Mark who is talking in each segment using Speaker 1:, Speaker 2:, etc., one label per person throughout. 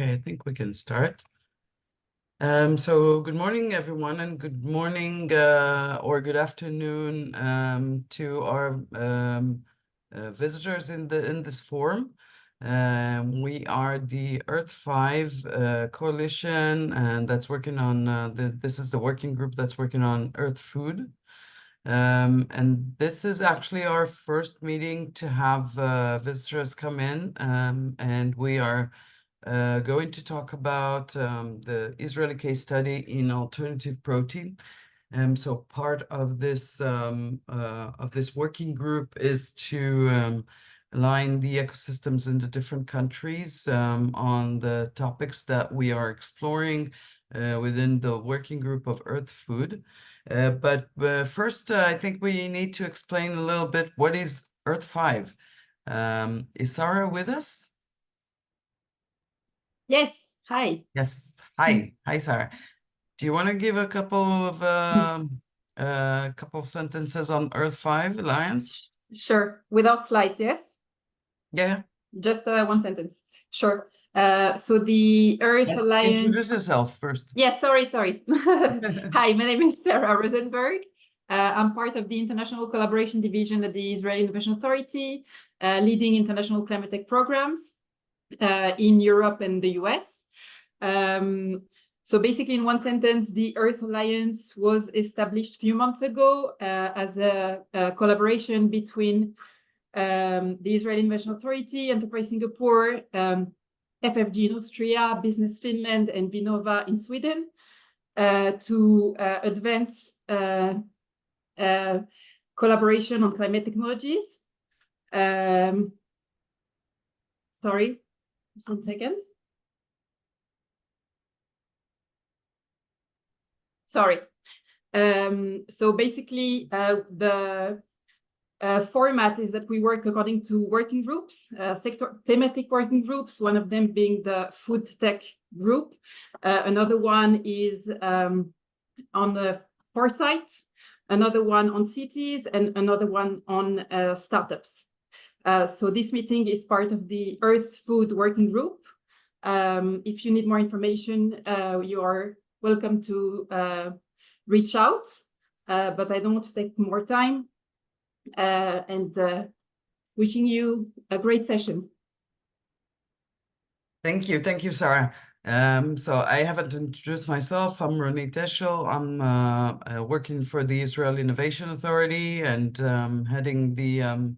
Speaker 1: Okay, I think we can start. So good morning, everyone, and good morning or good afternoon to our visitors in this forum. We are the Earth 5 coalition, and that's working on this is the working group that's working on Earth food. And this is actually our first meeting to have visitors come in, and we are going to talk about the Israeli case study in alternative protein. So part of this working group is to align the ecosystems in the different countries on the topics that we are exploring within the working group of Earth Food. But first, I think we need to explain a little bit what is Earth 5. Is Sarah with us?
Speaker 2: Yes, hi.
Speaker 1: Yes. Hi. Hi, Sarah. Do you want to give a couple of sentences on Earth 5 Alliance?
Speaker 2: Sure. Without slides, yes?
Speaker 1: Yeah.
Speaker 2: Just one sentence. Sure. So the Earth
Speaker 1: Yeah.
Speaker 2: Alliance.
Speaker 1: Introduce yourself first.
Speaker 2: Yeah, sorry. Hi, my name is Sarah Rosenberg. I'm part of the International Collaboration Division at the Israeli Innovation Authority, leading international climate tech programs in Europe and the US. So basically, in one sentence, the Earth Alliance was established a few months ago as a collaboration between the Israeli Innovation Authority, Enterprise Singapore, FFG in Austria, Business Finland, and Vinnova in Sweden to advance collaboration on climate technologies. Sorry, just 1 second. Sorry. So basically, the format is that we work according to working groups, sector thematic working groups, one of them being the food tech group. Another one is on the foresight, another one on cities, and another one on startups. So this meeting is part of the Earth Food Working Group. If you need more information, you are welcome to reach out, but I don't want to take more time. And wishing you a great session.
Speaker 1: Thank you, Sarah. So I haven't introduced myself. I'm Ronit Eshel. I'm working for the Israel Innovation Authority and heading the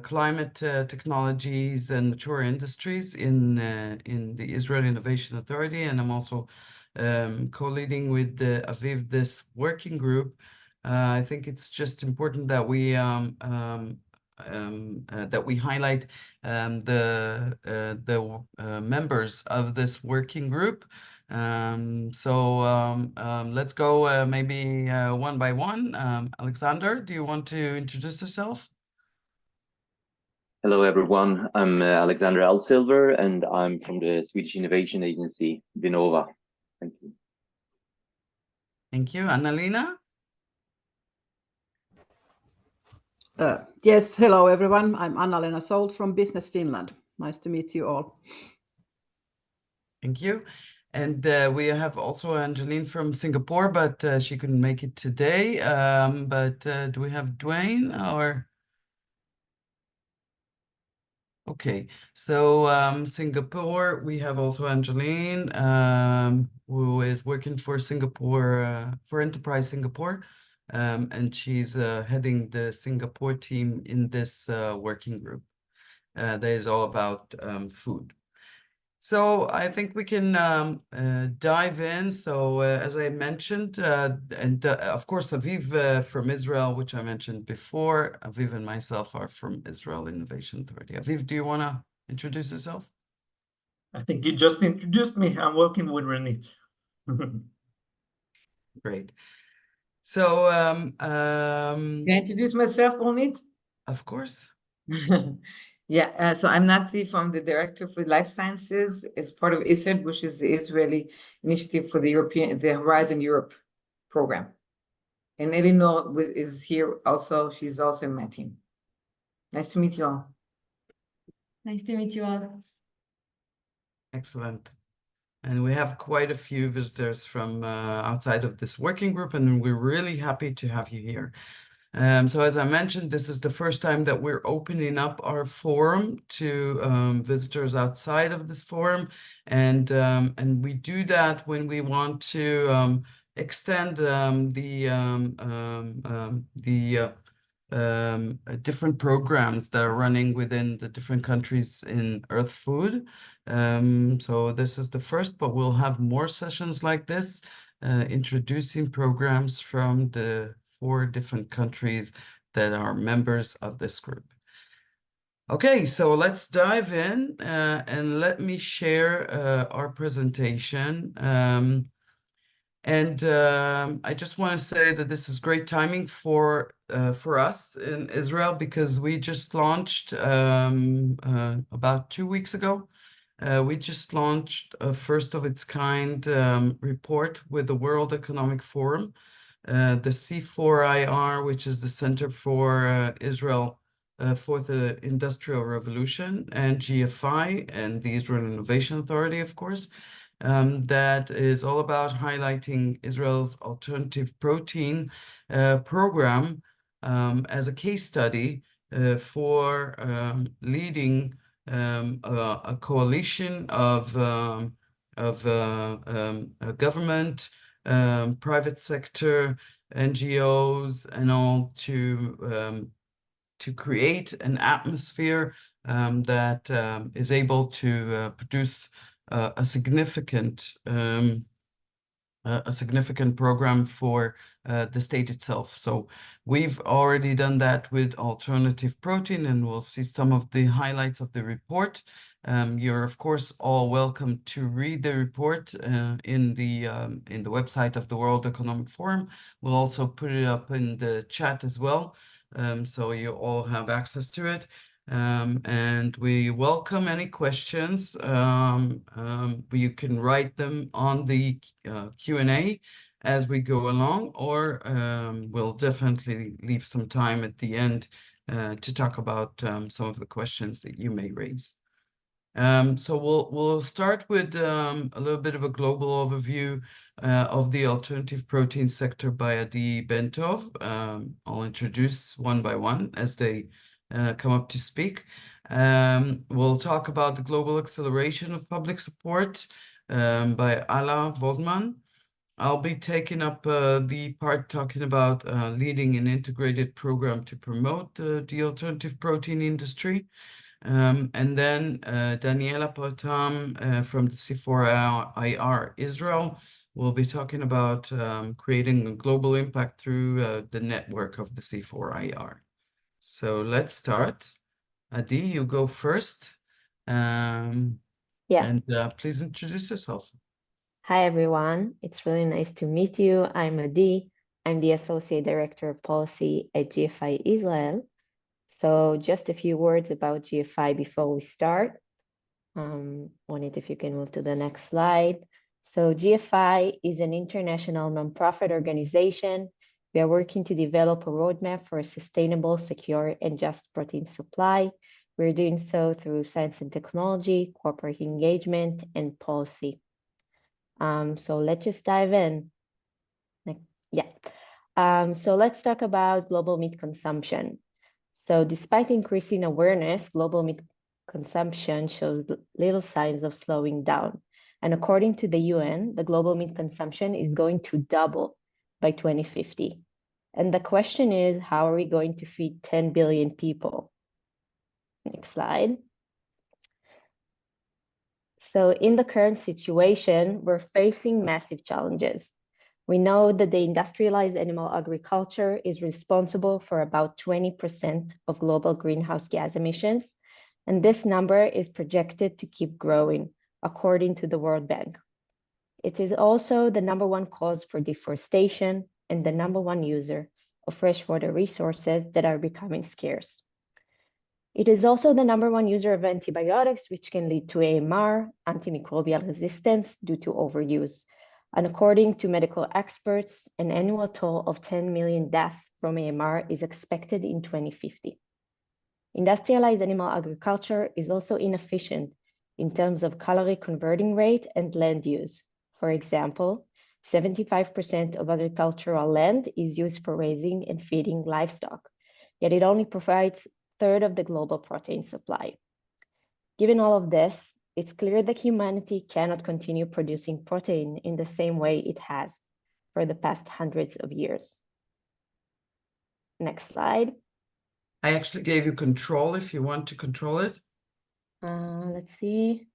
Speaker 1: climate technologies and mature industries in the Israel Innovation Authority, and I'm also co-leading with Aviv this working group. I think it's just important that we highlight the members of this working group. Let's go maybe one by one. Alexander, do you want to introduce yourself?
Speaker 3: Hello, everyone. I'm Alexander Alsilver, and I'm from the Swedish innovation agency, Vinnova. Thank you.
Speaker 1: Thank you. Annalena?
Speaker 4: Yes, hello, everyone. I'm Anna-Lena Sold from Business Finland. Nice to meet you all.
Speaker 1: Thank you. And we have also Angeline from Singapore, but she couldn't make it today. Do we have Dwayne or? Okay, so Singapore, we have also Angeline, who is working for Singapore, for Enterprise Singapore, and she's heading the Singapore team in this working group. That is all about food. So I think we can dive in. So as I mentioned, and of course, Aviv from Israel, which I mentioned before, Aviv and myself are from Israel Innovation Authority. Aviv, do you want to introduce yourself?
Speaker 5: I think you just introduced me. I'm working with Renit.
Speaker 1: Great. So
Speaker 5: Can I introduce myself, Renit?
Speaker 1: of course.
Speaker 5: Yeah, so I'm Nati from the Director for Life Sciences as part of ISED, which is the Israeli initiative for the Horizon Europe program. And Elinor is here also. She's also in my team. Nice to meet you all.
Speaker 6: Nice to meet you all.
Speaker 1: Excellent. And we have quite a few visitors from outside of this working group, and we're really happy to have you here. So as I mentioned, this is the first time that we're opening up our forum to visitors outside of this forum, and we do that when we want to extend different programs that are running within the different countries in Earth Food. So this is the first, but we'll have more sessions like this, introducing programs from the 4 different countries that are members of this group. Okay, so let's dive in and let me share our presentation. I just want to say that this is great timing for us in Israel, because we just launched about 2 weeks ago. We just launched a first of its kind report with the World Economic Forum, the C4IR, which is the Center for Israel Fourth Industrial Revolution, and GFI and the Israel Innovation Authority, of course. That is all about highlighting Israel's alternative protein program as a case study for leading a coalition of government, private sector, NGOs, and all to create an atmosphere that is able to produce a significant program for the state itself. So we've already done that with alternative protein, and we'll see some of the highlights of the report. You're of course all welcome to read the report in the website of the World Economic Forum. We'll also put it up in the chat as well, so you all have access to it. And we welcome any questions. You can write them on the Q&A as we go along, or we'll definitely leave some time at the end to talk about some of the questions that you may raise. So we'll start with a little bit of a global overview of the alternative protein sector by Adi Bentov. I'll introduce one by one as they come up to speak. We'll talk about the global acceleration of public support by Ala Voldman. I'll be taking up the part talking about leading an integrated program to promote the alternative protein industry. And then Daniela Potam from the C4IR Israel will be talking about creating a global impact through the network of the C4IR. So let's start. Adi, you go first. And please introduce yourself.
Speaker 6: Hi, everyone. It's really nice to meet you. I'm Adi. I'm the Associate Director of Policy at GFI Israel. So just a few words about GFI before we start. Juanita, if you can move to the next slide. So GFI is an international nonprofit organization. We are working to develop a roadmap for a sustainable, secure, and just protein supply. We're doing so through science and technology, corporate engagement, and policy. So let's just dive in. So let's talk about global meat consumption. So despite increasing awareness, global meat consumption shows little signs of slowing down. And according to the UN, the global meat consumption is going to double by 2050. And the question is, how are we going to feed 10 billion people? Next slide. So in the current situation, we're facing massive challenges. We know that the industrialized animal agriculture is responsible for about 20% of global greenhouse gas emissions, and this number is projected to keep growing, according to the World Bank. It is also the #1 cause for deforestation and the #1 user of freshwater resources that are becoming scarce. It is also the #1 user of antibiotics, which can lead to AMR, antimicrobial resistance, due to overuse. And according to medical experts, an annual toll of 10 million deaths from AMR is expected in 2050. Industrialized animal agriculture is also inefficient in terms of calorie converting rate and land use. For example, 75% of agricultural land is used for raising and feeding livestock, yet it only provides a third of the global protein supply. Given all of this, it's clear that humanity cannot continue producing protein in the same way it has for the past hundreds of years. Next slide.
Speaker 1: I actually gave you control if you want to control it.
Speaker 6: Let's see.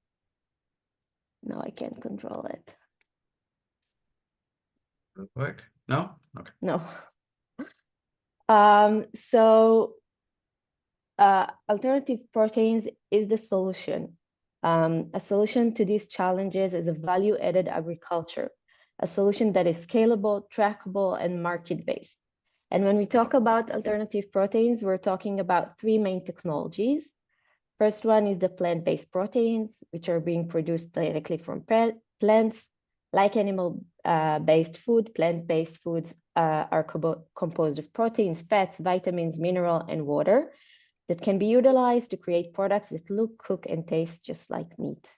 Speaker 6: No, I can't control it.
Speaker 1: Work? No? Okay.
Speaker 6: No. Alternative proteins is the solution. A solution to these challenges is a value-added agriculture, a solution that is scalable, trackable, and market-based. And when we talk about alternative proteins, we're talking about three main technologies. First one is the plant-based proteins, which are being produced directly from plants. Like animal-based food, plant-based foods are composed of proteins, fats, vitamins, mineral, and water that can be utilized to create products that look, cook, and taste just like meat.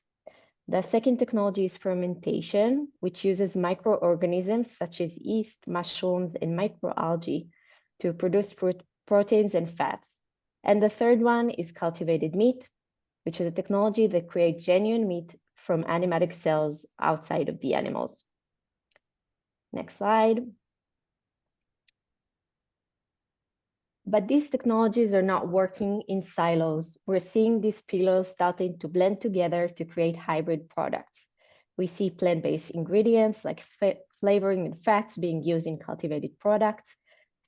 Speaker 6: The second technology is fermentation, which uses microorganisms such as yeast, mushrooms, and microalgae to produce proteins and fats. And the third one is cultivated meat, which is a technology that creates genuine meat from animatic cells outside of the animals. Next slide. But these technologies are not working in silos. We're seeing these pillars starting to blend together to create hybrid products. We see plant-based ingredients like flavoring and fats being used in cultivated products.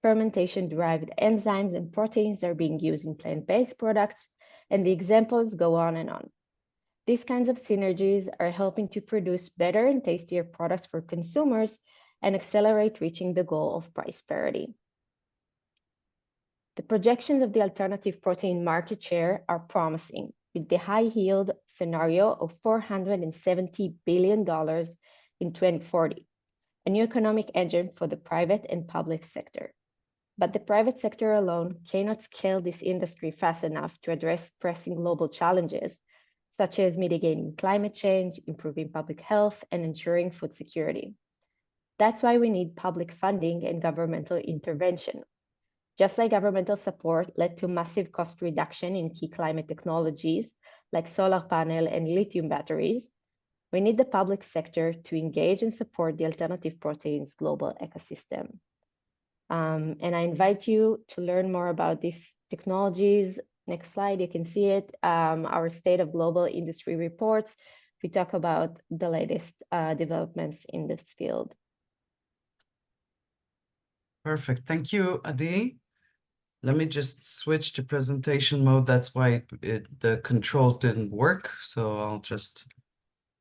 Speaker 6: Fermentation-derived enzymes and proteins are being used in plant-based products, and the examples go on and on. These kinds of synergies are helping to produce better and tastier products for consumers and accelerate reaching the goal of price parity. The projections of the alternative protein market share are promising, with the high yield scenario of $470 billion in 2040, a new economic engine for the private and public sector. But the private sector alone cannot scale this industry fast enough to address pressing global challenges, such as mitigating climate change, improving public health, and ensuring food security. That's why we need public funding and governmental intervention. Just like governmental support led to massive cost reduction in key climate technologies like solar panel and lithium batteries, we need the public sector to engage and support the alternative proteins global ecosystem. And I invite you to learn more about these technologies. Next slide, you can see it. Our State of Global Industry reports. We talk about the latest developments in this field.
Speaker 1: Perfect. Thank you, Adi. Let me just switch to presentation mode. That's why the controls didn't work. So I'll just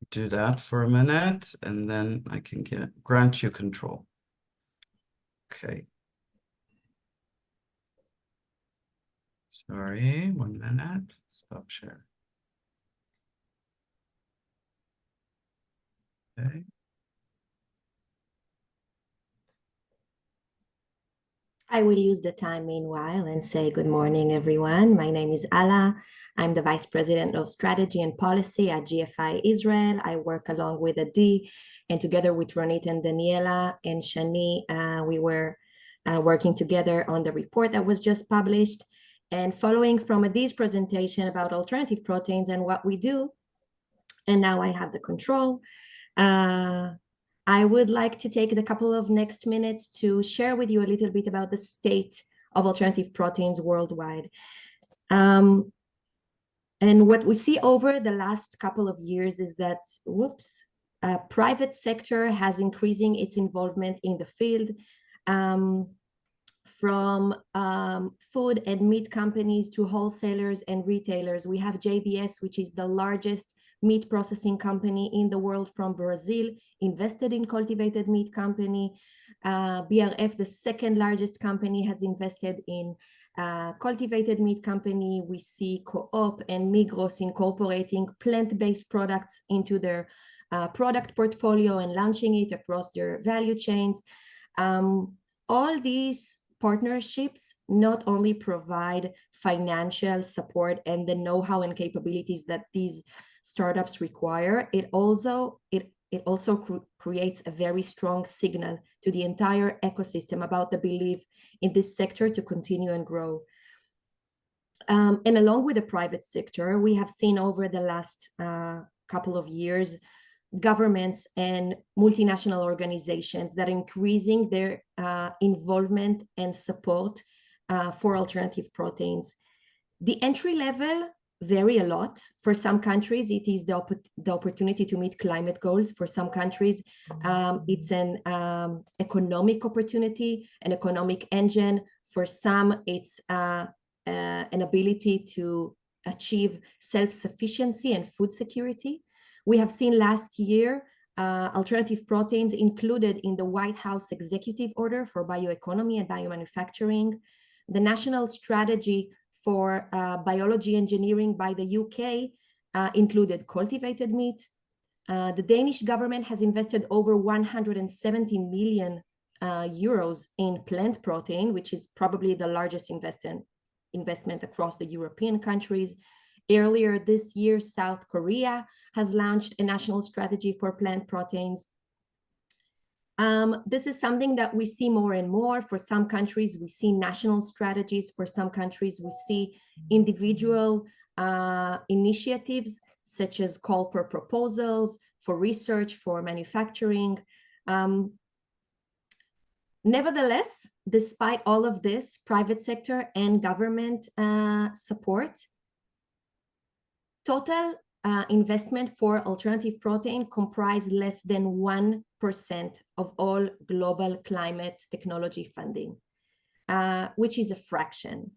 Speaker 1: do that for a minute, and then I can grant you control. Okay. Sorry, 1 minute. Stop share. Okay.
Speaker 7: I will use the time meanwhile and say good morning, everyone. My name is Ala. I'm the Vice President of Strategy and Policy at GFI Israel. I work along with Adi, and together with Ronit and Daniela and Shani, we were working together on the report that was just published. And following from Adi's presentation about alternative proteins and what we do, and now I have the control, I would like to take the couple of next minutes to share with you a little bit about the state of alternative proteins worldwide. And what we see over the last couple of years is that, private sector has increasing its involvement in the field, from food and meat companies to wholesalers and retailers. We have JBS, which is the largest meat processing company in the world from Brazil, invested in cultivated meat company. BRF, the second largest company, has invested in cultivated meat company. We see Co-op and Migros incorporating plant-based products into their product portfolio and launching it across their value chains. All these partnerships not only provide financial support and the know-how and capabilities that these startups require, it also creates a very strong signal to the entire ecosystem about the belief in this sector to continue and grow. And along with the private sector, we have seen over the last couple of years, governments and multinational organizations that are increasing their involvement and support for alternative proteins. The entry level vary a lot. For some countries, it is the opportunity to meet climate goals. For some countries, it's an economic opportunity, an economic engine. For some, it's an ability to achieve self-sufficiency and food security. We have seen last year alternative proteins included in the White House Executive Order for Bioeconomy and Biomanufacturing. The National Strategy for Biology Engineering by the UK included cultivated meat. The Danish government has invested over 170 million euros in plant protein, which is probably the largest investment across the European countries. Earlier this year, South Korea has launched a national strategy for plant proteins. This is something that we see more and more. For some countries, we see national strategies. For some countries, we see individual initiatives, such as call for proposals, for research, for manufacturing. Nevertheless, despite all of this, private sector and government support, total investment for alternative protein comprise less than 1% of all global climate technology funding, which is a fraction.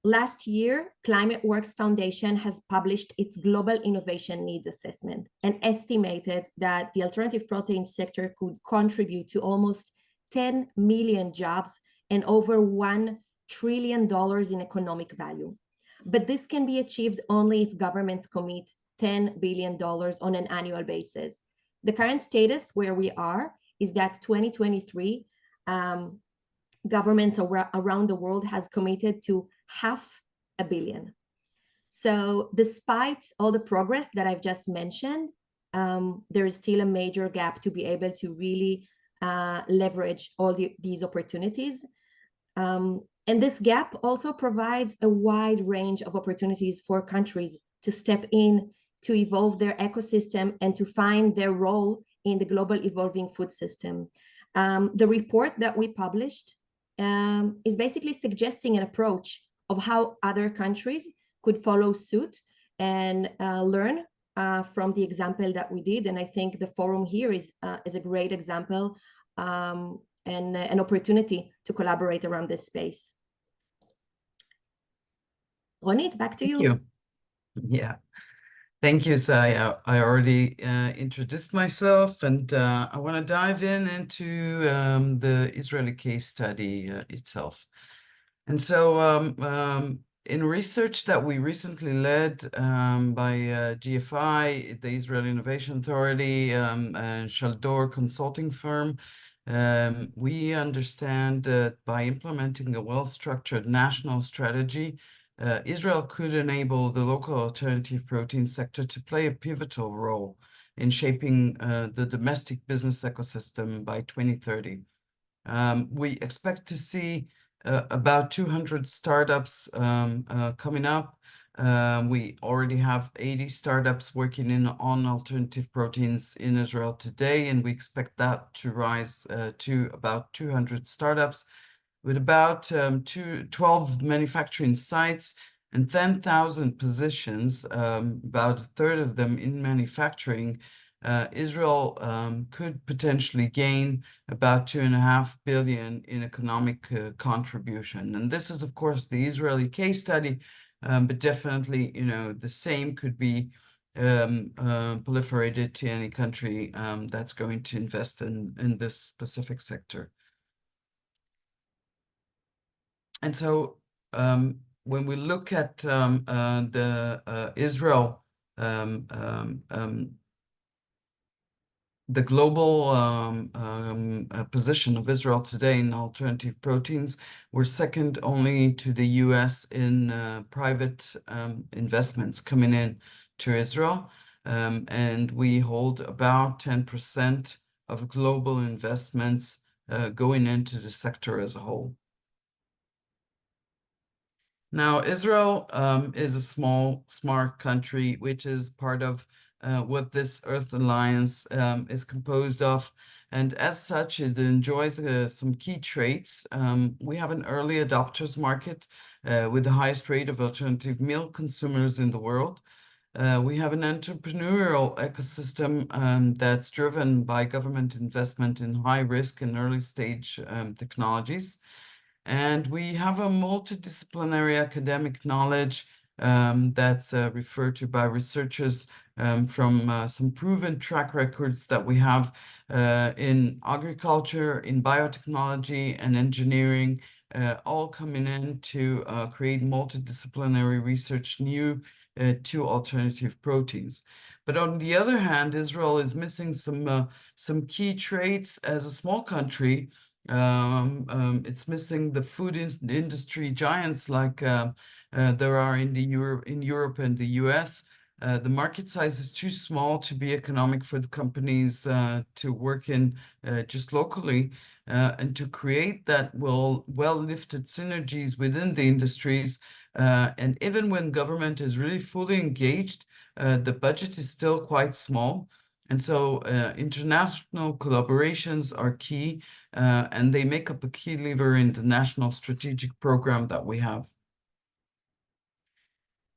Speaker 7: Last year, ClimateWorks Foundation has published its Global Innovation Needs Assessment and estimated that the alternative protein sector could contribute to almost 10 million jobs and over $1 trillion in economic value. But this can be achieved only if governments commit $10 billion on an annual basis. The current status where we are is that 2023, governments around the world has committed to $500 million. So despite all the progress that I've just mentioned, there is still a major gap to be able to really leverage all these opportunities. And this gap also provides a wide range of opportunities for countries to step in, to evolve their ecosystem, and to find their role in the global evolving food system. The report that we published is basically suggesting an approach of how other countries could follow suit and learn from the example that we did. And I think the forum here is a great example and an opportunity to collaborate around this space. Ronit, back to you.
Speaker 1: Thank you. Yeah. Thank you, Saya. I already introduced myself, and I want to dive into the Israeli case study itself. And so in research that we recently led by GFI, the Israel Innovation Authority, and Shaldor consulting firm, we understand that by implementing a well-structured national strategy, Israel could enable the local alternative protein sector to play a pivotal role in shaping the domestic business ecosystem by 2030. We expect to see about 200 startups coming up. We already have 80 startups working on alternative proteins in Israel today, and we expect that to rise to about 200 startups, with about 12 manufacturing sites and 10,000 positions, about a third of them in manufacturing. Israel could potentially gain about $2.5 billion in economic contribution. And this is, of course, the Israeli case study, but definitely, the same could be proliferated to any country that's going to invest in this specific sector. And so when we look at the Israel the global position of Israel today in alternative proteins. We're second only to the US in private investments coming in to Israel. And we hold about 10% of global investments going into the sector as a whole. Now, Israel is a small, smart country, which is part of what this Earth Alliance is composed of. And as such, it enjoys some key traits. We have an early adopters market with the highest rate of alternative meal consumers in the world. We have an entrepreneurial ecosystem that's driven by government investment in high risk and early stage technologies. And we have a multidisciplinary academic knowledge that's referred to by researchers from some proven track records that we have in agriculture, in biotechnology and engineering, all coming in to create multidisciplinary research new to alternative proteins. But on the other hand, Israel is missing some key traits as a small country. It's missing the food industry giants like there are in Europe and the US. The market size is too small to be economic for the companies to work in just locally, and to create that well-lifted synergies within the industries. And even when government is really fully engaged, the budget is still quite small. And so international collaborations are key, and they make up a key lever in the national strategic program that we have.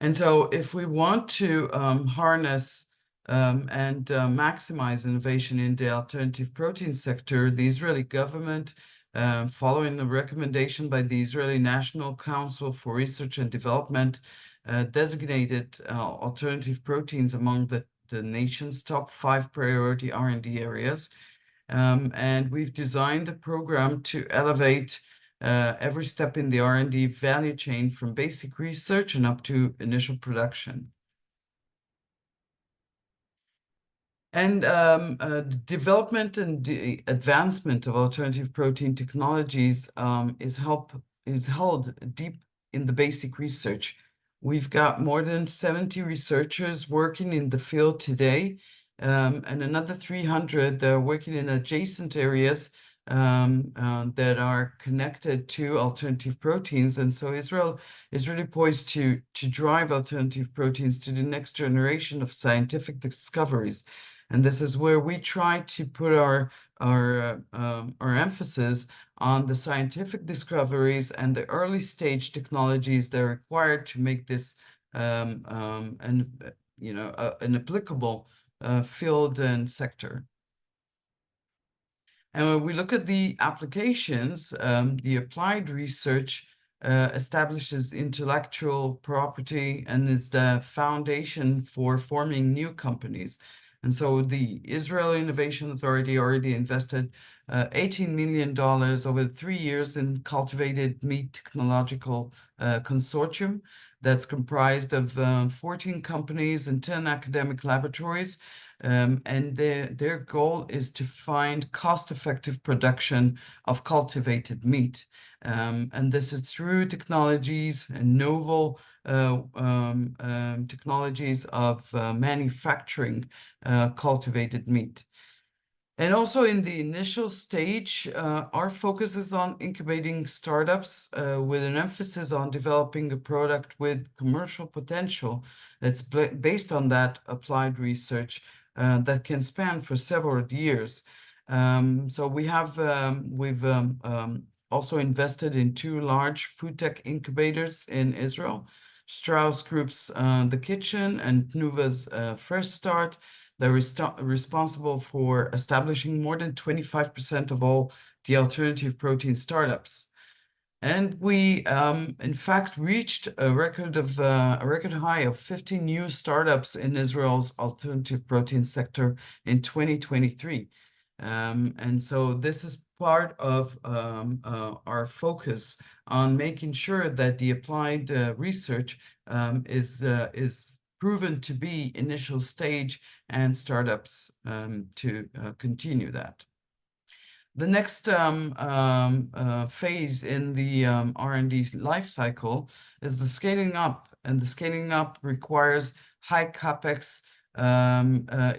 Speaker 1: And so if we want to harness and maximize innovation in the alternative protein sector, the Israeli government, following a recommendation by the Israeli National Council for Research and Development, designated alternative proteins among the nation's top 5 priority R&D areas. And we've designed a program to elevate every step in the R&D value chain from basic research and up to initial production. And the development and the advancement of alternative protein technologies is held deep in the basic research. We've got more than 70 researchers working in the field today, and another 300 that are working in adjacent areas that are connected to alternative proteins. And so Israel is really poised to drive alternative proteins to the next generation of scientific discoveries. And this is where we try to put our emphasis on the scientific discoveries and the early stage technologies that are required to make this an applicable field and sector. And when we look at the applications, the applied research establishes intellectual property and is the foundation for forming new companies. And so the Israel Innovation Authority already invested $18 million over 3 years in cultivated meat technological consortium that's comprised of 14 companies and 10 academic laboratories. And their goal is to find cost-effective production of cultivated meat. And this is through technologies and novel technologies of manufacturing cultivated meat. And also in the initial stage, our focus is on incubating startups with an emphasis on developing a product with commercial potential that's based on that applied research that can span for several years. So we've also invested in 2 large food tech incubators in Israel, Strauss Group's The Kitchen and Tnuva's Fresh Start. They're responsible for establishing more than 25% of all the alternative protein startups. And we, in fact, reached a record high of 50 new startups in Israel's alternative protein sector in 2023. And so this is part of our focus on making sure that the applied research is proven to be initial stage, and startups to continue that. The next phase in the R&D life cycle is the scaling up, and the scaling up requires high capex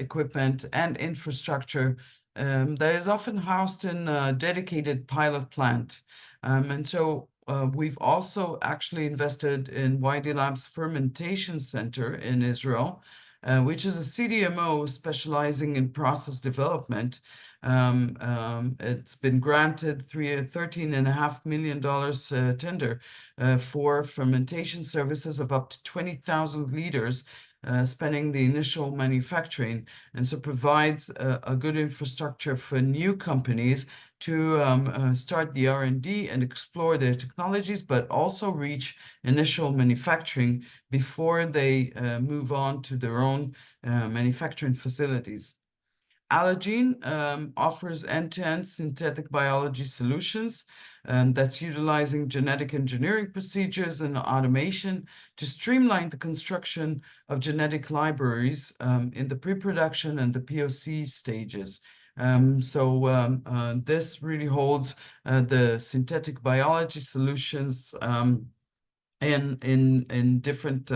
Speaker 1: equipment and infrastructure that is often housed in a dedicated pilot plant. And so we've also actually invested in YD Lab's Fermentation Center in Israel, which is a CDMO specializing in process development. It's been granted $13.5 million tender for fermentation services of up to 20,000 liters, spanning the initial manufacturing, and so provides a good infrastructure for new companies to start the R&D and explore their technologies, but also reach initial manufacturing before they move on to their own manufacturing facilities. Allogene offers end-to-end synthetic biology solutions that's utilizing genetic engineering procedures and automation to streamline the construction of genetic libraries in the pre-production and the POC stages. This really holds the synthetic biology solutions in different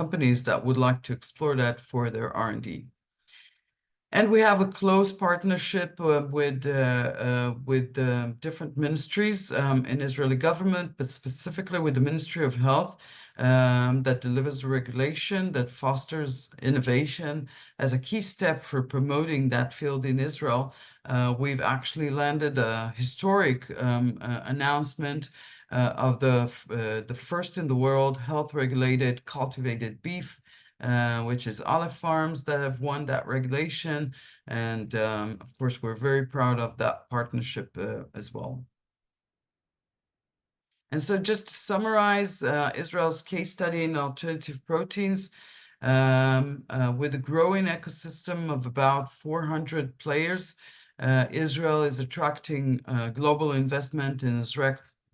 Speaker 1: companies that would like to explore that for their R&D. And we have a close partnership with different ministries in Israeli government, but specifically with the Ministry of Health that delivers regulation that fosters innovation as a key step for promoting that field in Israel. We've actually landed a historic announcement of the first in the world health-regulated cultivated beef, which is olive farms that have won that regulation. And of course, we're very proud of that partnership as well. And so just to summarize Israel's case study in alternative proteins, with a growing ecosystem of about 400 players, Israel is attracting global investment and is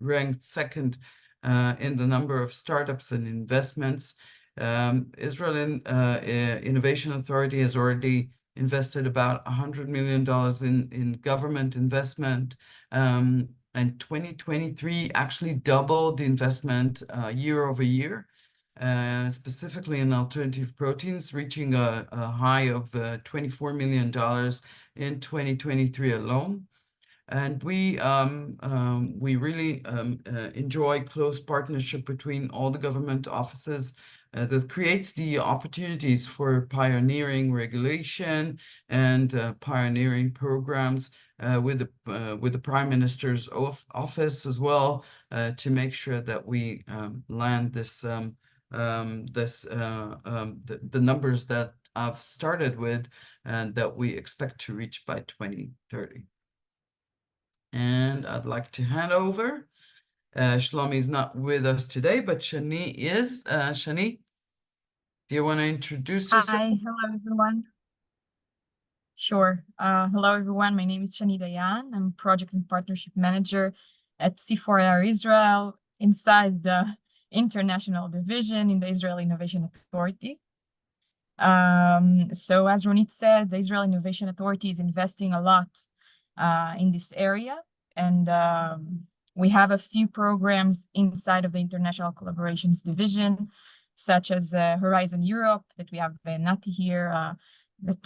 Speaker 1: ranked second in the number of startups and investments. Israel Innovation Authority has already invested about $100 million in government investment, and 2023 actually doubled the investment year over year, specifically in alternative proteins, reaching a high of $24 million in 2023 alone. And we really enjoy close partnership between all the government offices that creates the opportunities for pioneering regulation and pioneering programs with the Prime Minister's office as well, to make sure that we land the numbers that I've started with and that we expect to reach by 2030. And I'd like to hand over. Shlomi is not with us today, but Shani is. Shani, do you want to introduce yourself?
Speaker 8: Hi, hello everyone. Sure. Hello everyone. My name is Shani Dayan. I'm Project and Partnership Manager at C4IR Israel inside the International Division in the Israel Innovation Authority. So as Ronit said, the Israel Innovation Authority is investing a lot in this area, and we have a few programs inside of the International Collaborations Division, such as Horizon Europe, that we have Nati here, that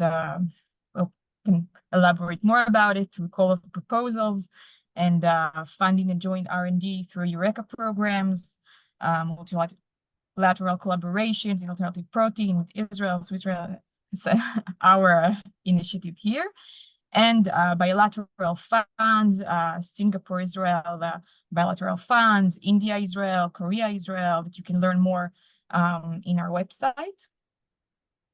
Speaker 8: can elaborate more about it, through call of proposals, and funding a joint R&D through Eureka programs, multilateral collaborations in alternative protein with Israel. So Israel is our initiative here. And bilateral funds, Singapore, Israel, bilateral funds, India, Israel, Korea, Israel, that you can learn more in our website.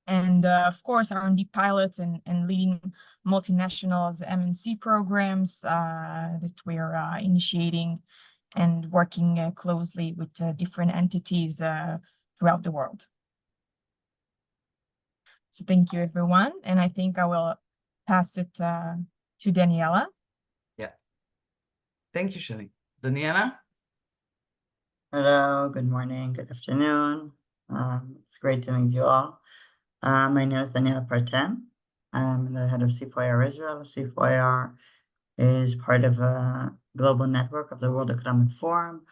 Speaker 8: And of course, R&D pilots and leading multinationals, MNC programs that we are initiating and working closely with different entities throughout the world. So thank you, everyone. And I think I will pass it to Daniela.
Speaker 1: Yeah. Thank you, Shani. Daniela?
Speaker 9: Hello, good morning, good afternoon. It's great to meet you all. My name is Daniela Partem. I'm the head of C4IR Israel. C4IR is part of a global network of the World Economic Forum.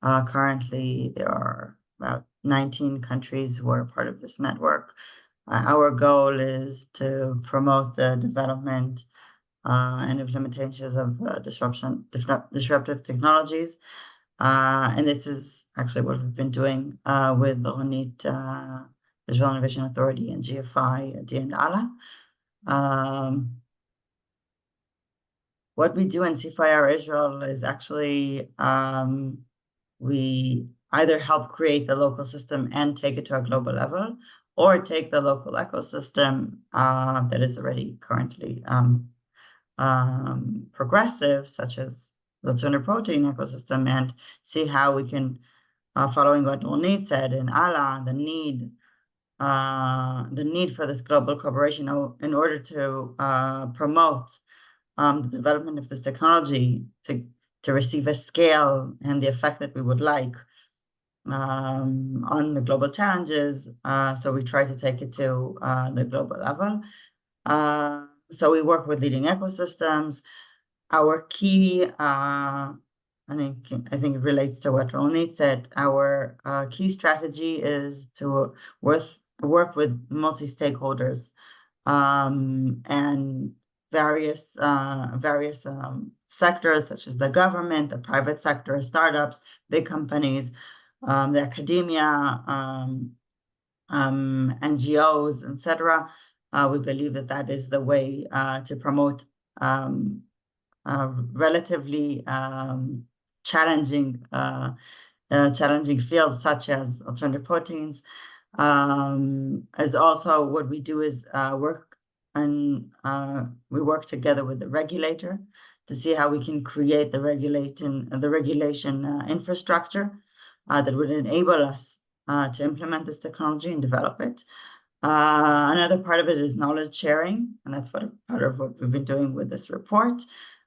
Speaker 9: Currently, there are about 19 countries who are part of this network. Our goal is to promote the development and implementations of disruptive technologies. And this is actually what we've been doing with the Honit, Israel Innovation Authority, and GFI, D and ALA. What we do in C4IR Israel is actually we either help create the local system and take it to a global level, or take the local ecosystem that is already currently progressive, such as the alternative protein ecosystem, and see how we can, following what Ronit said in ALA, the need for this global cooperation in order to promote the development of this technology to receive a scale and the effect that we would like on the global challenges. So we try to take it to the global level. So we work with leading ecosystems. Our key, I think it relates to what Ronit said, our key strategy is to work with multi-stakeholders and various sectors, such as the government, the private sector, startups, big companies, the academia, NGOs, etc. We believe that is the way to promote relatively challenging fields such as alternative proteins. As also what we do is we work together with the regulator to see how we can create the regulation infrastructure that would enable us to implement this technology and develop it. Another part of it is knowledge sharing, and that's part of what we've been doing with this report,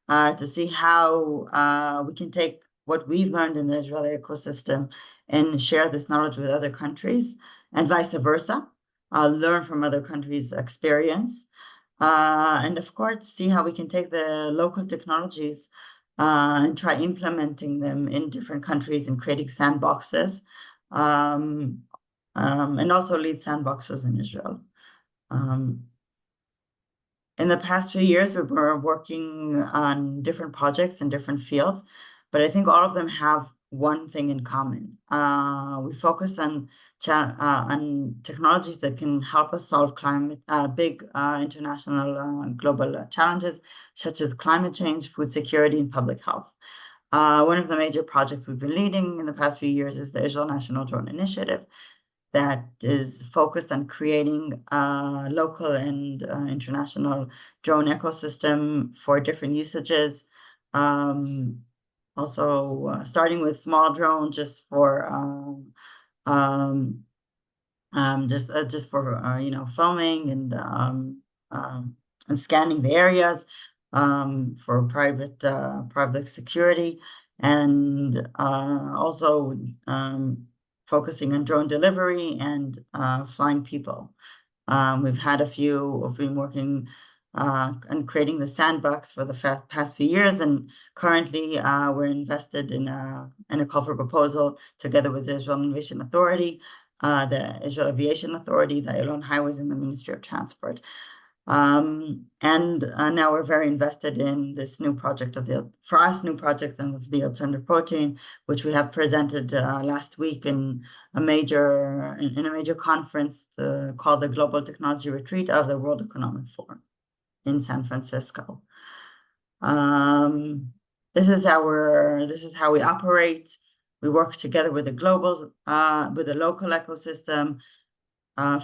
Speaker 9: to see how we can take what we've learned in the Israeli ecosystem and share this knowledge with other countries, and vice versa, learn from other countries' experience. And of course, see how we can take the local technologies and try implementing them in different countries and creating sandboxes, and also lead sandboxes in Israel. In the past few years, we've been working on different projects in different fields, but I think all of them have one thing in common. We focus on technologies that can help us solve big international global challenges, such as climate change, food security, and public health. One of the major projects we've been leading in the past few years is the Israel National Drone Initiative, that is focused on creating a local and international drone ecosystem for different usages. Also, starting with small drones just for filming and scanning the areas for private security, and also focusing on drone delivery and flying people. We've been working on creating the sandbox for the past few years, and currently we're invested in a call for proposal together with the Israel Innovation Authority, the Israel Aviation Authority, the Elon Highways, and the Ministry of Transport. And now we're very invested in this new project of the alternative protein, which we have presented last week in a major conference called the Global Technology Retreat of the World Economic Forum in San Francisco. This is how we operate. We work together with the local ecosystem,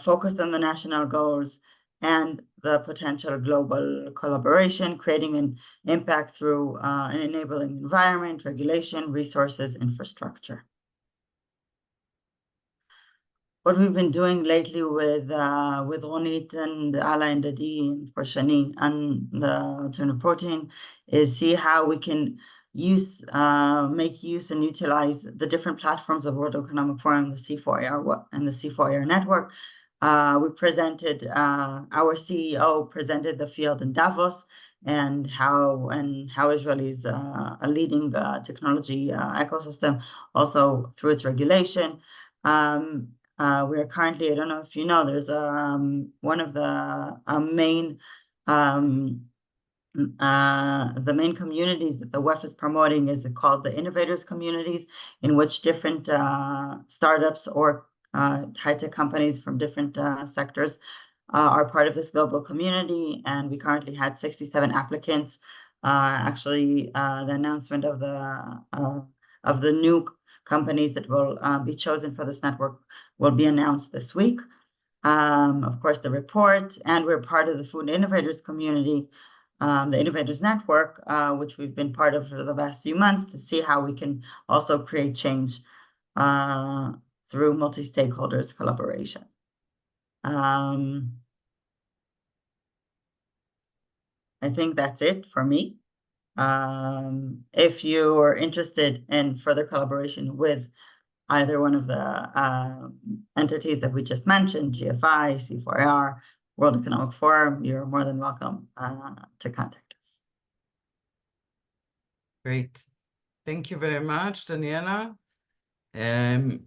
Speaker 9: focused on the national goals and the potential global collaboration, creating an impact through an enabling environment, regulation, resources, infrastructure. What we've been doing lately with Ronit and Ala and Dadi and for Shani and the alternative protein is see how we can make use and utilize the different platforms of World Economic Forum, the C4IR and the C4IR network. We presented, our CEO presented the field in Davos and how Israel is a leading technology ecosystem, also through its regulation. We are currently, I don't know if you know, there's one of the main communities that the WEF is promoting is called the innovators communities, in which different startups or high-tech companies from different sectors are part of this global community. And we currently had 67 applicants. Actually, the announcement of the new companies that will be chosen for this network will be announced this week. Of course, the report, and we're part of the Food Innovators community, the Innovators Network, which we've been part of for the past few months, to see how we can also create change through multi-stakeholders collaboration. I think that's it for me. If you are interested in further collaboration with either one of the entities that we just mentioned, GFI, C4IR, World Economic Forum, you're more than welcome to contact us.
Speaker 1: Great. Thank you very much, Daniela. We're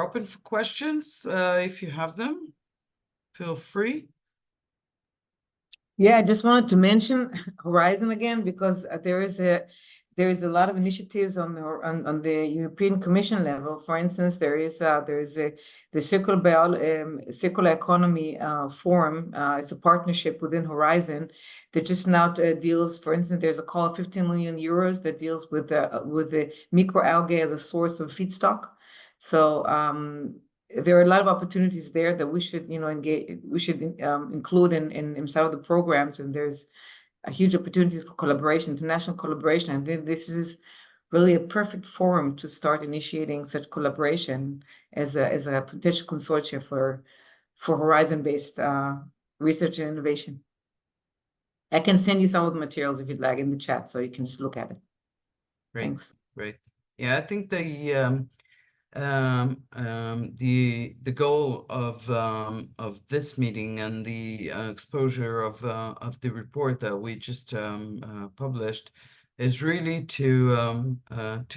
Speaker 1: open for questions. If you have them, feel free.
Speaker 5: Yeah, I just wanted to mention Horizon again, because there is a lot of initiatives on the European Commission level. For instance, there is the Circular Economy Forum. It's a partnership within Horizon that just now deals. For instance, there's a call of 15 million euros that deals with the microalgae as a source of feedstock. So there are a lot of opportunities there that we should engage. We should include in some of the programs, and there's a huge opportunity for collaboration, international collaboration. And then this is really a perfect forum to start initiating such collaboration as a potential consortia for Horizon-based research and innovation. I can send you some of the materials if you'd like in the chat, so you can just look at it.
Speaker 1: Great.
Speaker 5: Thanks.
Speaker 1: Great. Yeah, I think the goal of this meeting and the exposure of the report that we just published is really to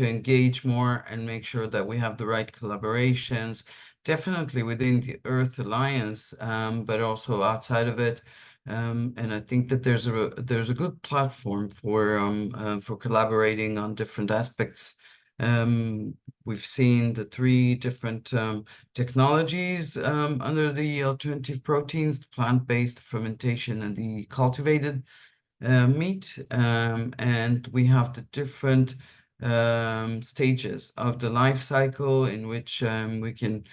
Speaker 1: engage more and make sure that we have the right collaborations, definitely within the Earth Alliance, but also outside of it. And I think that there's a good platform for collaborating on different aspects. We've seen the 3 different technologies under the alternative proteins, the plant-based, fermentation, and the cultivated meat. And we have the different stages of the life cycle in which we can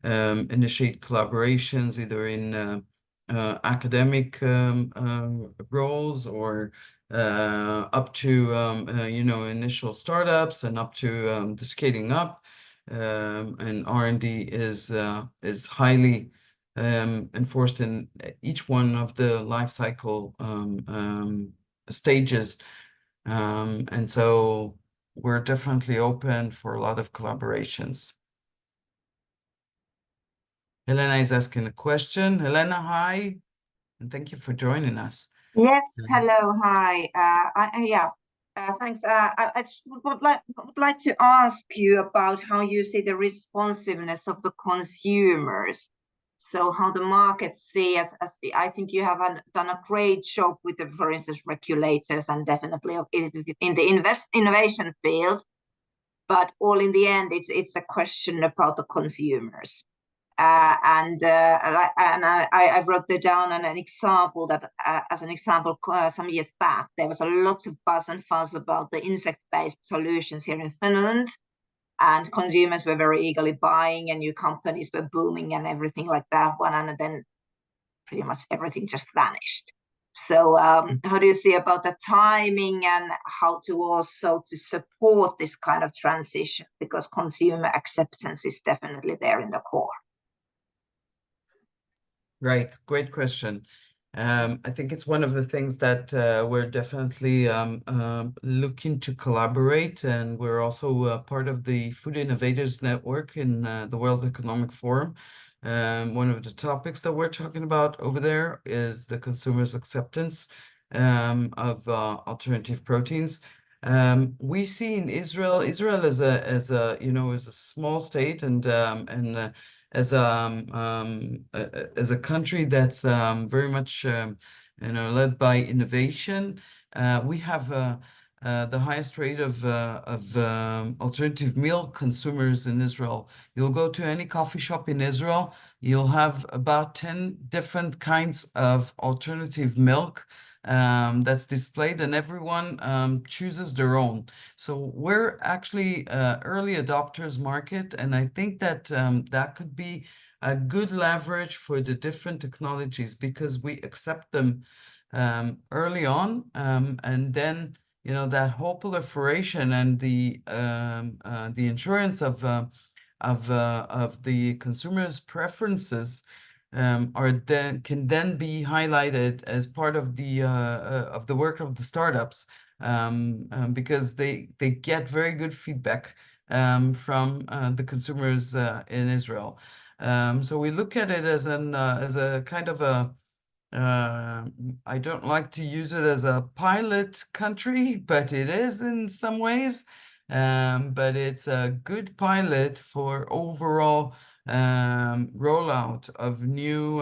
Speaker 1: initiate collaborations either in academic roles or up to initial startups and up to the scaling up, and R&D is highly enforced in each one of the life cycle stages, and so we're definitely open for a lot of collaborations. Helena is asking a question. Helena, hi, and thank you for joining us.
Speaker 10: Yes, hello, hi. Thanks. I just would like to ask you about how you see the responsiveness of the consumers. So how the markets see as I think you have done a great job with the, for instance, regulators and definitely in the innovation field, but all in the end, it's a question about the consumers. I wrote down an example that, some years back, there was a lot of buzz and fuss about the insect-based solutions here in Finland, and consumers were very eagerly buying, and new companies were booming and everything like that one, and then pretty much everything just vanished. So how do you see about the timing and how to also to support this kind of transition, because consumer acceptance is definitely there in the core?
Speaker 1: Right, great question. I think it's one of the things that we're definitely looking to collaborate, and we're also part of the Food Innovators Network in the World Economic Forum. One of the topics that we're talking about over there is the consumers' acceptance of alternative proteins. We see in Israel as a small state and as a country that's very much led by innovation. We have the highest rate of alternative milk consumers in Israel. You'll go to any coffee shop in Israel, you'll have about 10 different kinds of alternative milk that's displayed, and everyone chooses their own. So we're actually early adopters market, and I think that that could be a good leverage for the different technologies because we accept them early on, and then that whole proliferation and the insurance of the consumer's preferences can then be highlighted as part of the work of the startups, because they get very good feedback from the consumers in Israel. So we look at it as a kind of a I don't like to use it as a pilot country, but it is in some ways. But it's a good pilot for overall rollout of new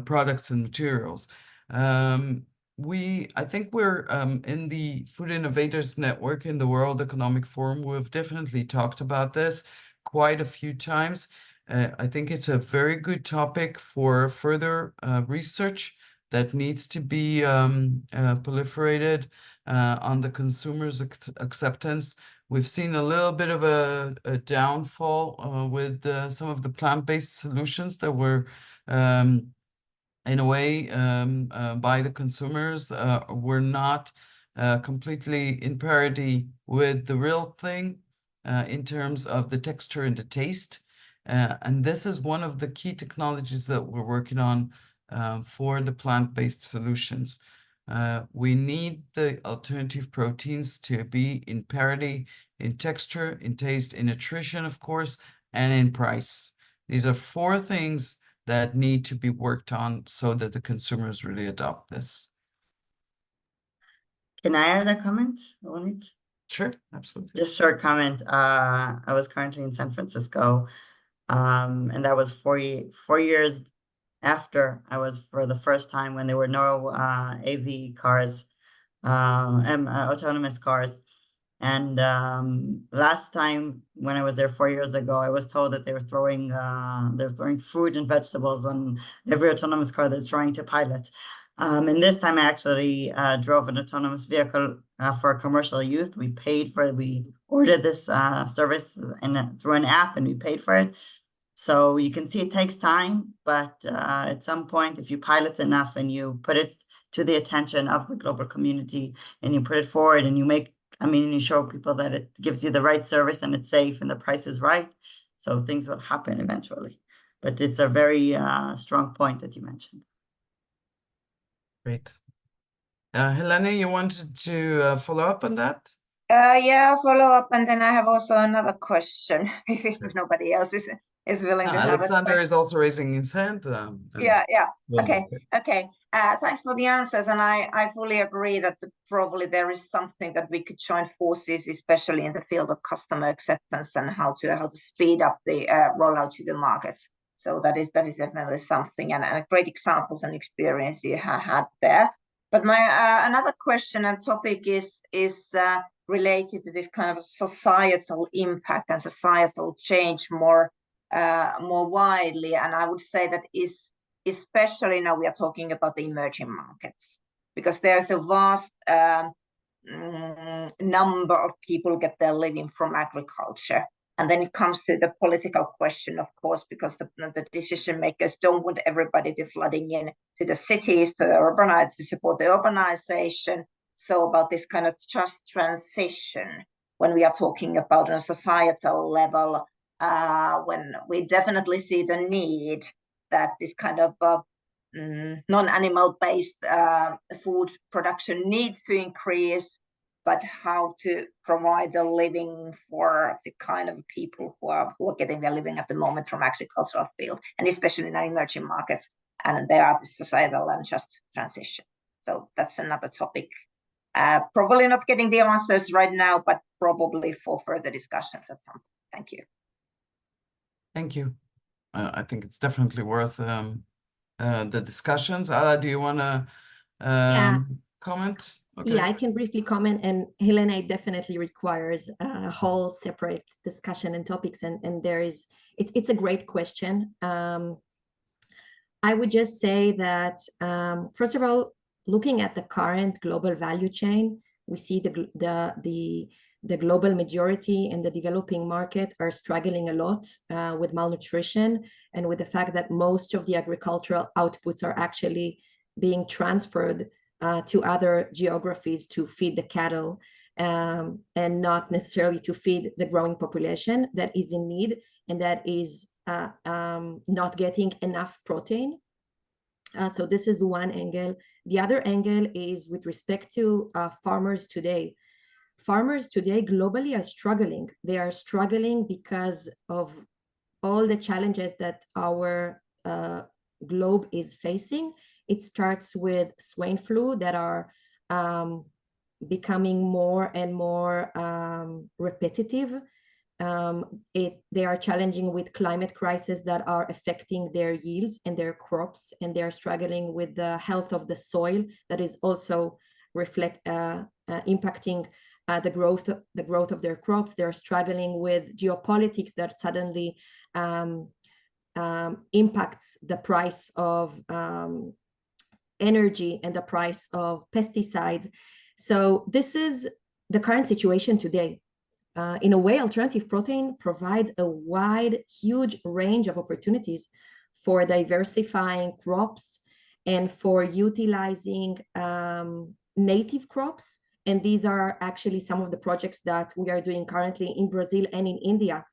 Speaker 1: products and materials. I think we're in the Food Innovators Network in the World Economic Forum. We've definitely talked about this quite a few times. I think it's a very good topic for further research that needs to be proliferated on the consumer's acceptance. We've seen a little bit of a downfall with some of the plant-based solutions that were, in a way, by the consumers, were not completely in parity with the real thing in terms of the texture and the taste. And this is one of the key technologies that we're working on for the plant-based solutions. We need the alternative proteins to be in parity in texture, in taste, in nutrition, of course, and in price. These are 4 things that need to be worked on so that the consumers really adopt this.
Speaker 9: Can I add a comment on it?
Speaker 1: Sure, absolutely.
Speaker 9: Just short comment. I was currently in San Francisco, and that was 4 years after I was for the first time when there were no AV cars and autonomous cars. And last time when I was there 4 years ago, I was told that they were throwing fruit and vegetables on every autonomous car that's trying to pilot. And this time I actually drove an autonomous vehicle for commercial use. We paid for it. We ordered this service through an app, and we paid for it. So you can see it takes time, but at some point, if you pilot enough and you put it to the attention of the global community and you put it forward and you show people that it gives you the right service and it's safe and the price is right, so things will happen eventually. But it's a very strong point that you mentioned.
Speaker 1: Great. Helena, you wanted to follow up on that?
Speaker 10: Yeah, follow up, and then I have also another question if nobody else is willing to have
Speaker 1: Alexander is also raising his hand.
Speaker 10: Yeah. Okay. Thanks for the answers, and I fully agree that probably there is something that we could join forces, especially in the field of customer acceptance and how to speed up the rollout to the markets. So that is definitely something, and great examples and experience you have had there. But my another question and topic is related to this kind of societal impact and societal change more widely, and I would say that is especially now we are talking about the emerging markets, because there's a vast number of people get their living from agriculture. And then it comes to the political question, of course, because the decision makers don't want everybody to flooding in to the cities, to support the urbanization. So about this kind of just transition, when we are talking about on a societal level, when we definitely see the need that this kind of non-animal based food production needs to increase, but how to provide a living for the kind of people who are getting their living at the moment from agricultural field, and especially in our emerging markets, and there are the societal and just transition. So that's another topic. Probably not getting the answers right now, but probably for further discussions at some point. Thank you.
Speaker 1: Thank you. I think it's definitely worth the discussions. Do you want to comment? Okay.
Speaker 7: Yeah, I can briefly comment, and Helena, it definitely requires a whole separate discussion and topics, and there is, it's a great question. I would just say that, first of all, looking at the current global value chain, we see the global majority and the developing market are struggling a lot with malnutrition, and with the fact that most of the agricultural outputs are actually being transferred to other geographies to feed the cattle, and not necessarily to feed the growing population that is in need and that is not getting enough protein. So this is one angle. The other angle is with respect to farmers today. Farmers today globally are struggling. They are struggling because of all the challenges that our globe is facing. It starts with swine flu that are becoming more and more repetitive. They are challenging with climate crises that are affecting their yields and their crops, and they are struggling with the health of the soil that is also impacting the growth of their crops. They're struggling with geopolitics that suddenly impacts the price of energy and the price of pesticides. So this is the current situation today. In a way, alternative protein provides a wide, huge range of opportunities for diversifying crops and for utilizing native crops. And these are actually some of the projects that we are doing currently in Brazil and in India,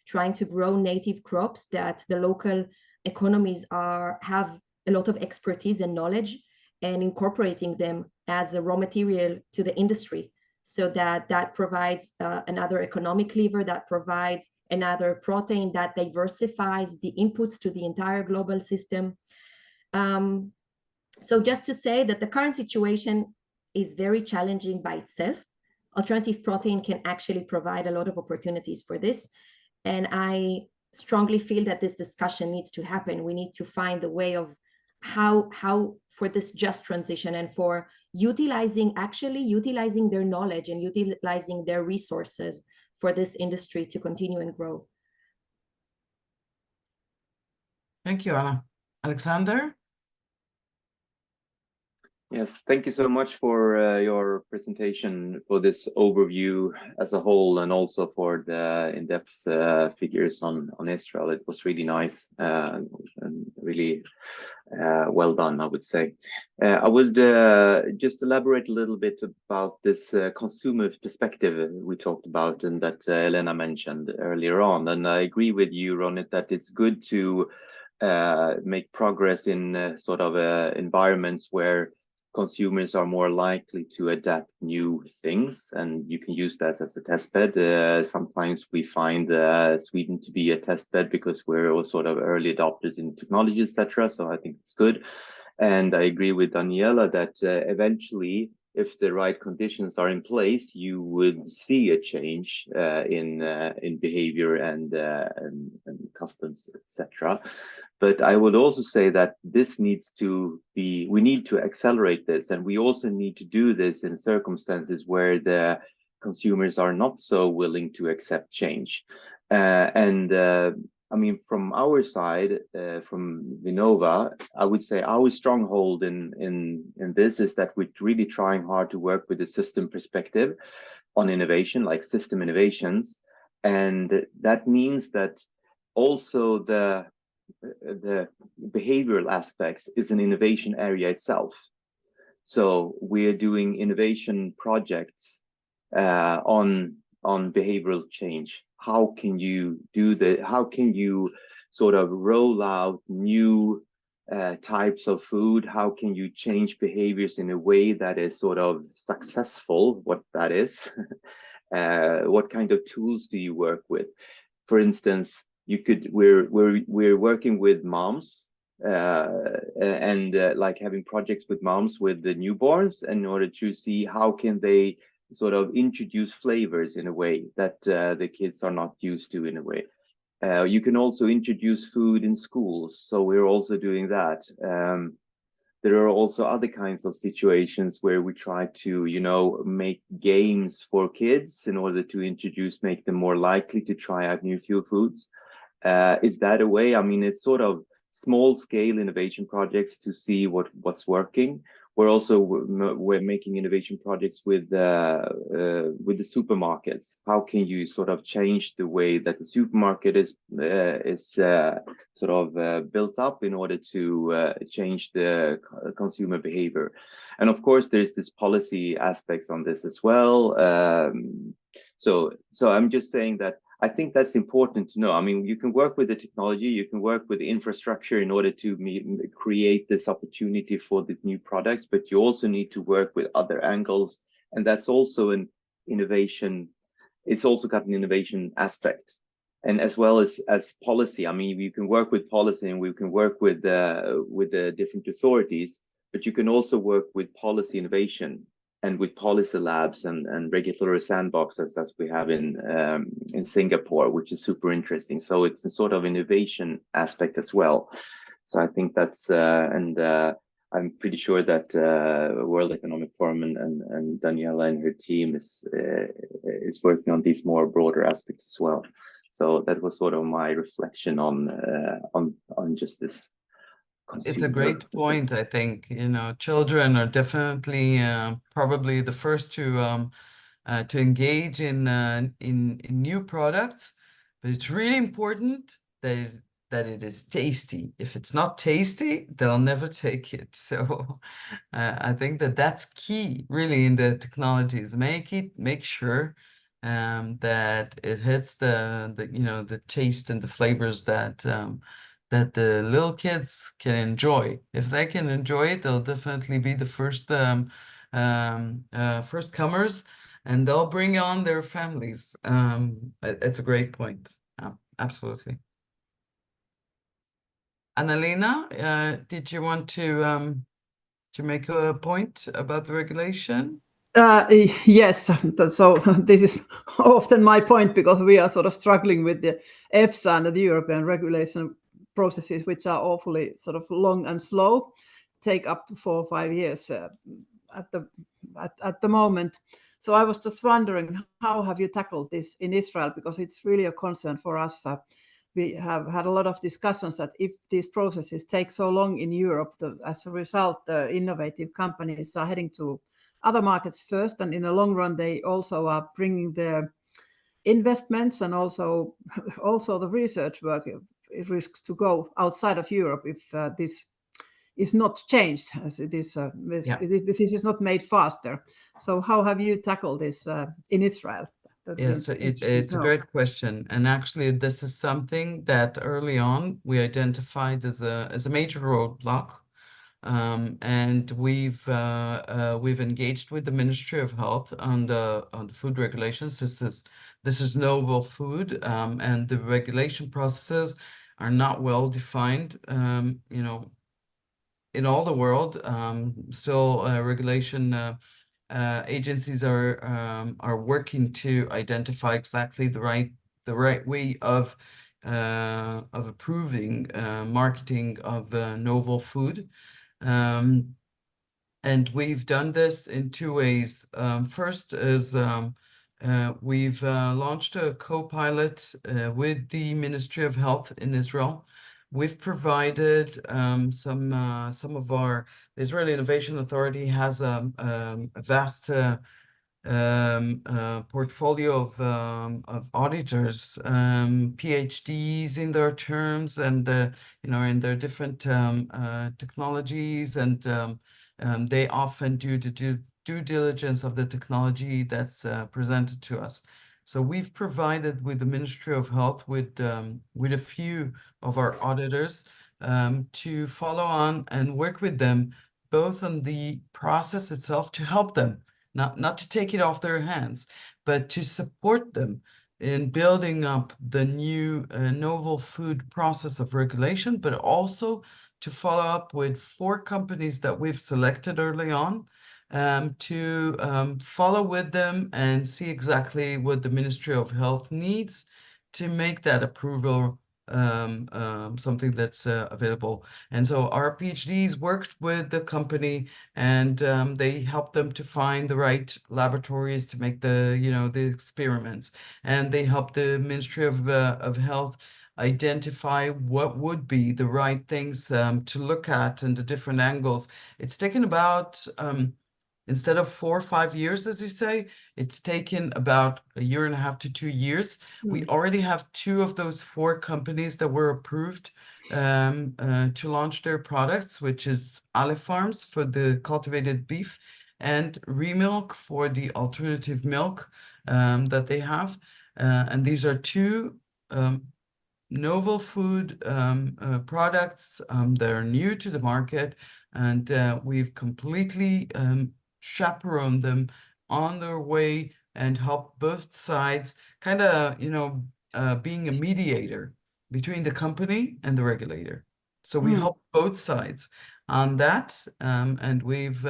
Speaker 7: trying to grow native crops that the local economies have a lot of expertise and knowledge, and incorporating them as a raw material to the industry, so that provides another economic lever, that provides another protein, that diversifies the inputs to the entire global system. So just to say that the current situation is very challenging by itself. Alternative protein can actually provide a lot of opportunities for this. And I strongly feel that this discussion needs to happen. We need to find a way of how for this just transition, and for utilizing their knowledge and utilizing their resources for this industry to continue and grow.
Speaker 1: Thank you, Anna. Alexander?
Speaker 3: Yes, thank you so much for your presentation, for this overview as a whole, and also for the in-depth figures on Israel. It was really nice and really well done, I would say. I would just elaborate a little bit about this consumer perspective we talked about and that Elena mentioned earlier on. And I agree with you, Ronit, that it's good to make progress in sort of environments where consumers are more likely to adapt new things, and you can use that as a test bed. Sometimes we find Sweden to be a test bed because we're all sort of early adopters in technology, etc. So I think it's good. And I agree with Daniela that eventually, if the right conditions are in place, you would see a change in behavior and customs, etc. But I would also say that this needs to be, we need to accelerate this, and we also need to do this in circumstances where the consumers are not so willing to accept change. I mean, from our side, from Vinnova, I would say our stronghold in this is that we're really trying hard to work with a system perspective on innovation, like system innovations. And that means that also the behavioral aspects is an innovation area itself. So we're doing innovation projects on behavioral change. How can you do that? How can you sort of roll out new types of food? How can you change behaviors in a way that is sort of successful, what that is? What kind of tools do you work with? For instance, we're working with moms and like having projects with moms with the newborns in order to see how can they sort of introduce flavors in a way that the kids are not used to in a way. You can also introduce food in schools, so we're also doing that. There are also other kinds of situations where we try to, you know, make games for kids in order to make them more likely to try out new foods. Is that a way? I mean, it's sort of small scale innovation projects to see what's working. We're making innovation projects with the supermarkets. How can you sort of change the way that the supermarket is sort of built up in order to change the consumer behavior? And of course, there's this policy aspects on this as well. So I'm just saying that I think that's important to know. I mean, you can work with the technology, you can work with the infrastructure in order to create this opportunity for these new products, but you also need to work with other angles. And that's also an innovation. It's also got an innovation aspect. And as well as policy, I mean, you can work with policy and we can work with the different authorities, but you can also work with policy innovation and with policy labs and regulatory sandboxes as we have in Singapore, which is super interesting. So it's a sort of innovation aspect as well. So I think that's and I'm pretty sure that World Economic Forum and Daniela and her team is working on these more broader aspects as well. So that was sort of my reflection on just this.
Speaker 1: It's a great point. I think, you know, children are definitely probably the first to engage in new products, but it's really important that it is tasty. If it's not tasty, they'll never take it. So I think that's key, really, in the technologies. Make sure that it hits the taste and the flavors that the little kids can enjoy. If they can enjoy it, they'll definitely be the first comers, and they'll bring on their families. It's a great point. Absolutely. Annalena, did you want to make a point about the regulation?
Speaker 4: Yes, so this is often my point, because we are sort of struggling with the EFSA and the European regulation processes, which are awfully sort of long and slow, take up to 4 or 5 years at the moment. So I was just wondering, how have you tackled this in Israel? Because it's really a concern for us. We have had a lot of discussions that if these processes take so long in Europe, as a result, the innovative companies are heading to other markets first, and in the long run, they also are bringing their investments and also the research work. It risks to go outside of Europe if this is not changed, as it is. If this is not made faster. So how have you tackled this in Israel?
Speaker 1: Yes, it's a great question, and actually, this is something that early on we identified as a major roadblock, and we've engaged with the Ministry of Health on the food regulations. This is novel food, and the regulation processes are not well defined. You know, in all the world, still regulation agencies are working to identify exactly the right way of approving marketing of novel food. And we've done this in 2 ways. First is we've launched a co-pilot with the Ministry of Health in Israel. We've provided some of our Israeli Innovation Authority has a vast portfolio of auditors, PhDs in their terms, and in their different technologies, and they often do the due diligence of the technology that's presented to us. So we've provided with the Ministry of Health with a few of our auditors to follow on and work with them both on the process itself to help them, not to take it off their hands, but to support them in building up the new novel food process of regulation, but also to follow up with 4 companies that we've selected early on to follow with them and see exactly what the Ministry of Health needs to make that approval something that's available. And so our PhDs worked with the company and they helped them to find the right laboratories to make the, the experiments. And they helped the Ministry of Health identify what would be the right things to look at and the different angles. It's taken about instead of 4 or 5 years, as you say, it's taken about 1.5 to 2 years. We already have 2 of those 4 companies that were approved to launch their products, which is Ale Farms for the cultivated beef and Remilk for the alternative milk that they have. And these are 2 novel food products that are new to the market, and we've completely chaperone them on their way and help both sides kind of, being a mediator between the company and the regulator. So we help both sides on that. And we've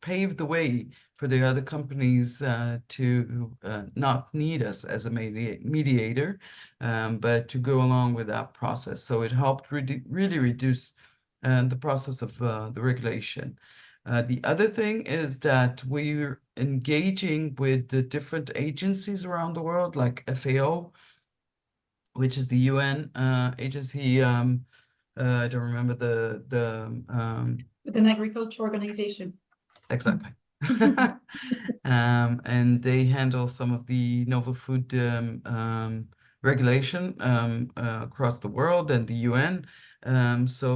Speaker 1: paved the way for the other companies to not need us as a mediator, but to go along with that process. So it helped really reduce the process of the regulation. The other thing is that we're engaging with the different agencies around the world, like FAO, which is the UN agency. I don't remember
Speaker 2: With an agriculture organization.
Speaker 1: Exactly. And they handle some of the novel food regulation across the world and the UN. So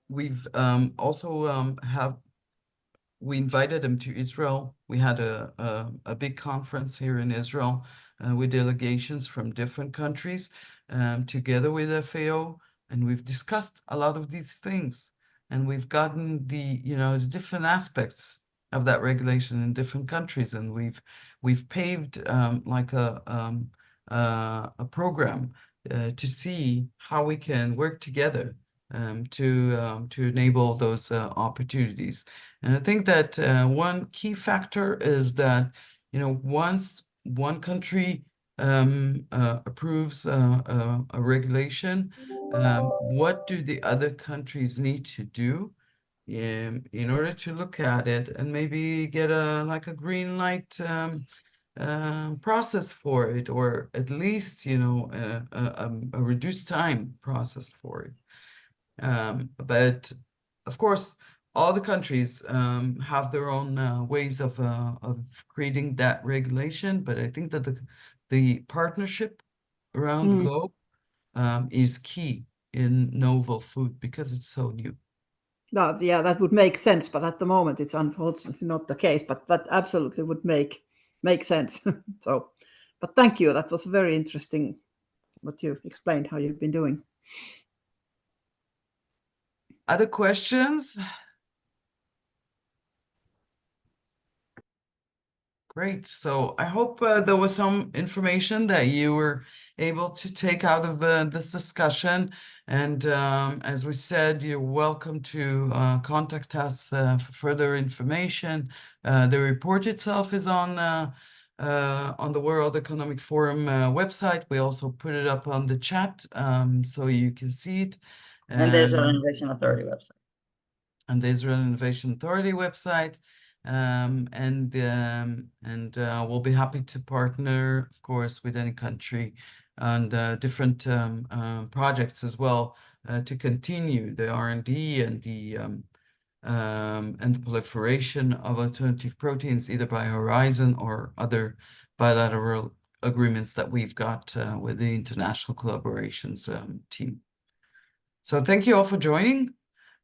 Speaker 1: we've also we invited them to Israel. We had a big conference here in Israel with delegations from different countries together with FAO, and we've discussed a lot of these things, and we've gotten the different aspects of that regulation in different countries, and we've paved like a program to see how we can work together to enable those opportunities. And I think that one key factor is that, once one country approves a regulation, what do the other countries need to do in order to look at it and maybe get like a green light process for it, or at least, a reduced time process for it. But of course, all the countries have their own ways of creating that regulation. But I think that the partnership around the globe is key in novel food because it's so new.
Speaker 4: Yeah, that would make sense, but at the moment it's unfortunately not the case. But that absolutely would make sense. So, but thank you. That was very interesting what you explained, how you've been doing.
Speaker 1: Other questions? Great. So I hope there was some information that you were able to take out of this discussion. And as we said, you're welcome to contact us for further information. The report itself is on the World Economic Forum website. We also put it up on the chat so you can see it.
Speaker 9: And the Israel Innovation Authority website.
Speaker 1: And the Israel Innovation Authority website. And we'll be happy to partner, of course, with any country and different projects as well to continue the R&D and the proliferation of alternative proteins, either by Horizon or other bilateral agreements that we've got with the international collaborations team. So thank you all for joining.